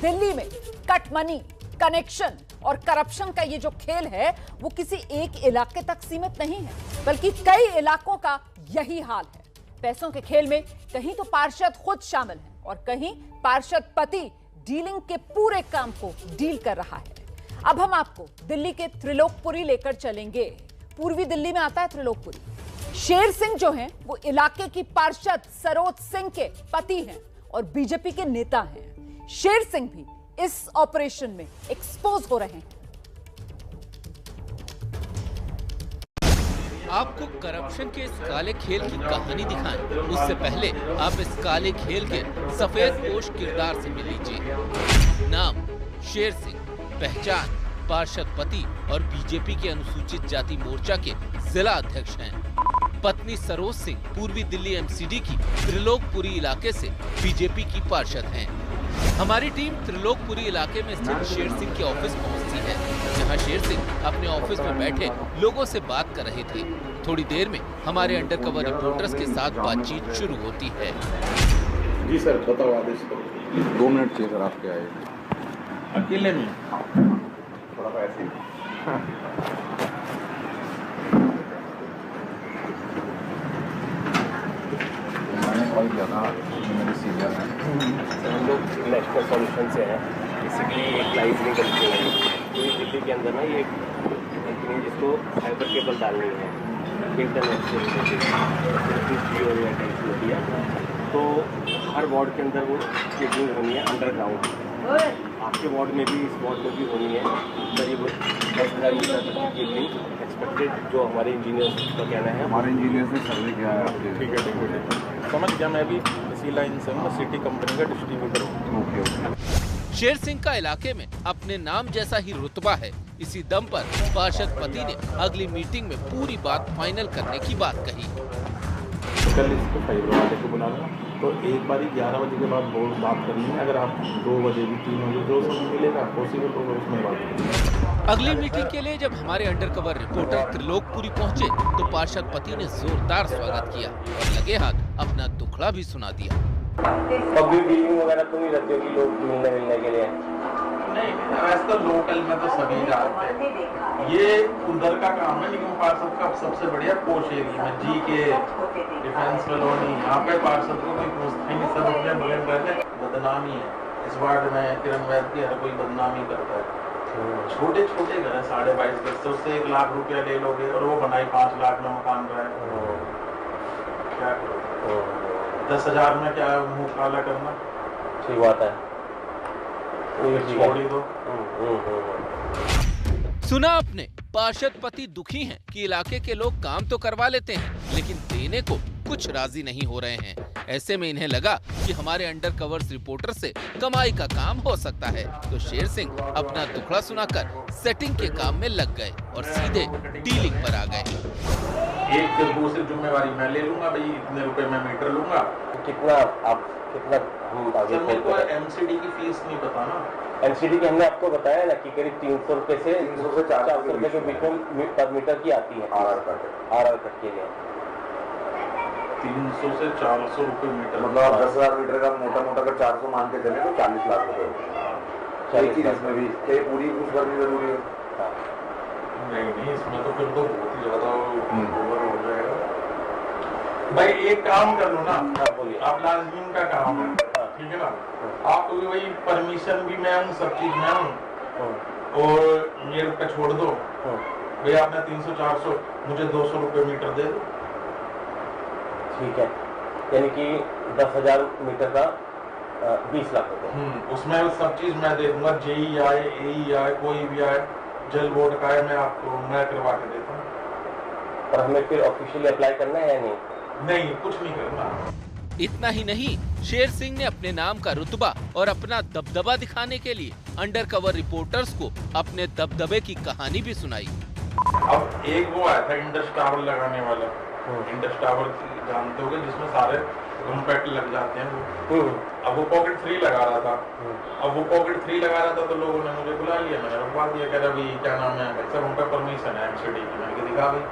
दिल्ली में cut money, connection और corruption का ये जो खेल है वो किसी एक इलाके तक सीमित नहीं है, बल्कि कई इलाकों का यही हाल है। पैसों के खेल में कहीं तो पार्षद खुद शामिल हैं और कहीं पार्षद पति डीलिंग के पूरे काम को डील कर रहा है। अब हम आपको दिल्ली के त्रिलोकपुरी लेकर चलेंगे। पूर्वी दिल्ली में आता है त्रिलोकपुरी। शेर सिंह जो हैं वो इलाके की पार्षद सरोज सिंह के पति हैं और बीजेपी के नेता हैं। शेर सिंह भी इस ऑपरेशन में एक्सपोज हो रहे हैं। आपको करप्शन के इस काले खेल की कहानी दिखाएं, उससे पहले आप इस काले खेल के सफेद पोश किरदार से मिल लीजिए। नाम शेर सिंह, पहचान पार्षद पति और बीजेपी के अनुसूचित जाति मोर्चा के जिला अध्यक्ष हैं। पत्नी सरोज सिंह पूर्वी दिल्ली एमसीडी की त्रिलोकपुरी इलाके से बीजेपी की पार्षद हैं। हमारी टीम त्रिलोकपुरी इलाके में स्थित शेर सिंह के ऑफिस पहुंचती है, जहां शेर सिंह अपने ऑफिस में बैठे लोगों से बात कर रहे थे। थोड़ी देर में हमारे अंडरकवर रिपोर्टर्स के साथ बातचीत शुरू होती है। जी सर, बताओ आदेश करो। 2 मिनट चाहिए सर, आपके आए अकेले में थोड़ा सा ऐसे मैंने कॉल किया था, मेरे सीनियर हैं। हम लोग नेशनल सॉल्यूशन से हैं। बेसिकली एक लाइजनिंग कंपनी है पूरी दिल्ली के अंदर ना। ये कंपनी जिसको फाइबर केबल डालनी है इंटरनेट से रिलेटेड जियो या टेंशन होती है, तो हर वार्ड के अंदर वो केबलिंग होनी है अंडरग्राउंड। आपके वार्ड में भी, इस वार्ड में भी होनी है। करीब 10,000 मीटर तक की केबलिंग एक्सपेक्टेड, जो हमारे इंजीनियर्स का कहना है। हमारे इंजीनियर्स ने सर्वे किया है आपके। ठीक है, समझ गया। मैं भी इसी लाइन से हूँ, सिटी कंपनी का डिस्ट्रीब्यूटर हूँ। ओके। शेर सिंह का इलाके में अपने नाम जैसा ही रुतबा है। इसी दम पर पार्षद पति ने अगली मीटिंग में पूरी बात फाइनल करने की बात कही। कल इसको फाइबर वाले को बुला लेना, तो एक बारी 11 बजे के बाद बात करनी है। अगर आप 2 बजे भी 3 बजे जो समय मिलेगा पॉसिबल होगा उसमें बात करेंगे। अगली मीटिंग के लिए जब हमारे अंडरकवर रिपोर्टर त्रिलोकपुरी पहुंचे तो पार्षद पति ने जोरदार स्वागत किया और लगे हाथ अपना दुखड़ा भी सुना दिया। पब्लिक डीलिंग वगैरह तो नहीं रहती होगी लोग मिलने के लिए? नहीं, ऐसा तो लोकल में तो सभी जानते हैं, ये उधर का काम है। लेकिन पार्षद का सबसे बढ़िया पोश एरिया में जी के डिफेंस कॉलोनी, यहाँ पे पार्षद को कोई पूछता ही नहीं, सब अपने बगल रहते। बदनामी है इस वार्ड में, किरण वैद की हर कोई बदनामी करता है। छोटे छोटे घर है, 22,500 से 1 लाख रुपया ले लोगे और वो बनाई 5 लाख में मकान रहा है। क्या करो, 10,000 में क्या मुँह काला करना? ठीक बात है, छोड़ ही दो। सुना आपने, पार्षद पति दुखी हैं कि इलाके के लोग काम तो करवा लेते हैं लेकिन देने को कुछ राजी नहीं हो रहे हैं। ऐसे में इन्हें लगा कि हमारे अंडरकवर रिपोर्टर से कमाई का काम हो सकता है, तो शेर सिंह अपना दुखड़ा सुनाकर सेटिंग के काम में लग गए और सीधे डीलिंग पर आ गए। एक दूसरी जिम्मेवारी मैं ले लूंगा, भाई इतने रुपए मैं मीटर लूंगा। कितना हम आगे सर, मेरे को एमसीडी की फीस नहीं पता ना। एमसीडी की हमने आपको बताया ना कि करीब 300 रुपए से 400 रुपए के बीच में पर मीटर की आती है आर कट के लिए। 300 से 400 रुपए मीटर, मतलब आप 10,000 मीटर का मोटा का 400 मान के चले तो 40 लाख रुपए। इसमें भी पूरी कुछ करनी जरूरी है। नहीं, इसमें तो फिर तो बहुत ही ज्यादा ओवर हो जाएगा। भाई एक काम कर लो ना, आप लाजमीन का काम है, ठीक है ना? आप वही परमिशन भी मैं हूँ, सब चीज मैं हूँ, और मेरे पे छोड़ दो। भाई आपने 300-400, मुझे 200 रुपए मीटर दे दो। ठीक है, यानी कि 10,000 मीटर का 20 लाख रुपए। उसमें सब चीज मैं दे दूंगा, जेई आए, एई आए, कोई भी आए, जल बोर्ड का है, मैं करवा के देता हूँ। और हमें फिर ऑफिशियली अप्लाई करना है या नहीं? नहीं, कुछ नहीं करना। इतना ही नहीं, शेर सिंह ने अपने नाम का रुतबा और अपना दबदबा दिखाने के लिए अंडरकवर रिपोर्टर्स को अपने दबदबे की कहानी भी सुनाई। अब एक वो आया था इंडस टावर लगाने वाला, इंडस टावर जानते होगे, जिसमें सारे कॉम्पैक्ट लग जाते हैं वो। अब वो पॉकेट 3 लगा रहा था। अब वो पॉकेट 3 लगा रहा था तो लोगों ने मुझे बुला लिया, मैंने रुकवा दिया। कह रहा भाई क्या नाम है? सर उनका परमिशन है एमसीडी की। मैंने दिखा भाई,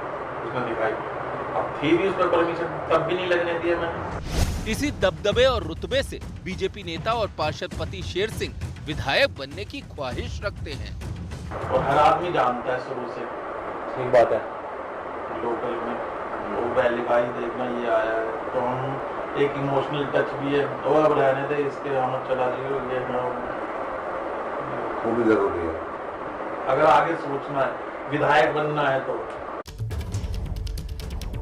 उसने दिखाई। अब थी भी उस पर परमिशन, तब भी नहीं लगने दिया मैंने। इसी दबदबे और रुतबे से बीजेपी नेता और पार्षद पति शेर सिंह विधायक बनने की ख्वाहिश रखते हैं। और हर आदमी जानता है शुरू से, ठीक बात है। लोकल में वो पहली भाई देखना ये आया है, तो हम एक इमोशनल टच भी है, तो अब रहने दे इसके, हम चला जाइए, ये ना वो भी जरूरी है अगर आगे सोचना है, विधायक बनना है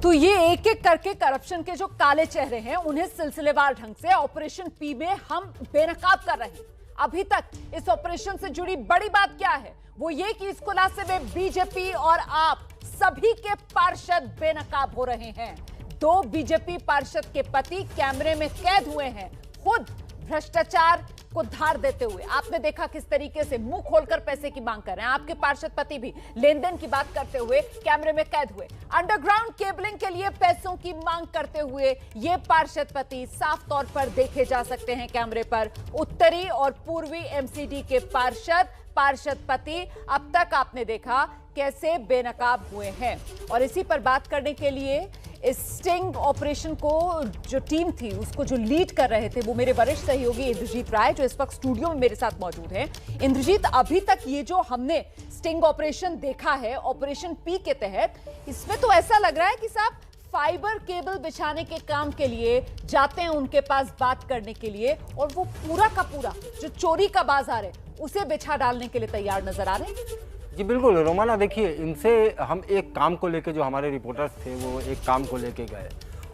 तो ये एक एक करके करप्शन के जो काले चेहरे हैं उन्हें सिलसिलेवार ढंग से ऑपरेशन पी में हम बेनकाब कर रहे हैं। अभी तक इस ऑपरेशन से जुड़ी बड़ी बात क्या है? वो ये कि इस खुलासे में बीजेपी और आप सभी के पार्षद बेनकाब हो रहे हैं। 2 बीजेपी पार्षद के पति कैमरे में कैद हुए हैं, खुद भ्रष्टाचार को धार देते हुए। आपने देखा किस तरीके से मुंह खोलकर पैसे की मांग कर रहे हैं। आपके पार्षद पति भी लेन-देन की बात करते हुए कैमरे में कैद हुए। अंडरग्राउंड केबलिंग के लिए पैसों की मांग करते हुए ये पार्षद पति साफ तौर पर देखे जा सकते हैं कैमरे पर। उत्तरी और पूर्वी एमसीडी के पार्षद पति अब तक आपने देखा कैसे बेनकाब हुए हैं। और इसी पर बात करने के लिए इस स्टिंग ऑपरेशन को जो टीम थी उसको जो लीड कर रहे थे वो मेरे वरिष्ठ सहयोगी इंद्रजीत राय, जो इस वक्त स्टूडियो में मेरे साथ मौजूद हैं। इंद्रजीत, अभी तक ये जो हमने स्टिंग ऑपरेशन देखा है ऑपरेशन पी के तहत, इसमें तो ऐसा लग रहा है कि साहब फाइबर केबल बिछाने के काम के लिए जाते हैं उनके पास बात करने के लिए, और वो पूरा का पूरा जो चोरी का बाजार है उसे बिछा डालने के लिए तैयार नजर आ रहे हैं। जी बिल्कुल रोमाना, देखिए इनसे हम एक काम को लेके, जो हमारे रिपोर्टर्स थे वो एक काम को लेके गए,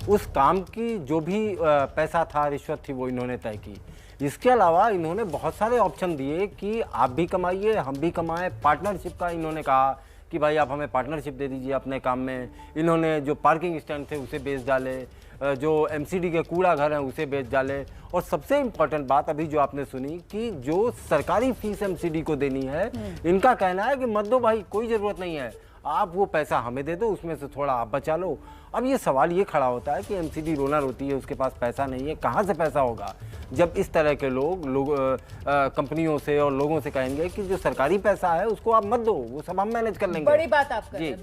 उस काम की जो भी पैसा था, रिश्वत थी, वो इन्होंने तय की। इसके अलावा इन्होंने बहुत सारे ऑप्शन दिए कि आप भी कमाइए हम भी कमाएं। पार्टनरशिप का इन्होंने कहा कि भाई आप हमें पार्टनरशिप दे दीजिए अपने काम में। इन्होंने जो पार्किंग स्टैंड थे उसे बेच डाले, जो एमसीडी के कूड़ा घर हैं उसे बेच डाले, और सबसे इम्पोर्टेंट बात अभी जो आपने सुनी कि जो सरकारी फीस एमसीडी को देनी है, इनका कहना है कि मत दो भाई, कोई ज़रूरत नहीं है, आप वो पैसा हमें दे दो, उसमें से थोड़ा आप बचा लो। अब ये सवाल ये खड़ा होता है कि एमसीडी रोना रोती है, उसके पास पैसा नहीं है, कहाँ से पैसा होगा जब इस तरह के लोग कंपनियों से और लोगों से कहेंगे कि जो सरकारी पैसा है उसको आप मत दो, वो सब हम मैनेज कर लेंगे। बड़ी बात आप कर रहे हैं।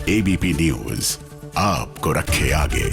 एबीपी न्यूज आपको रखे आगे।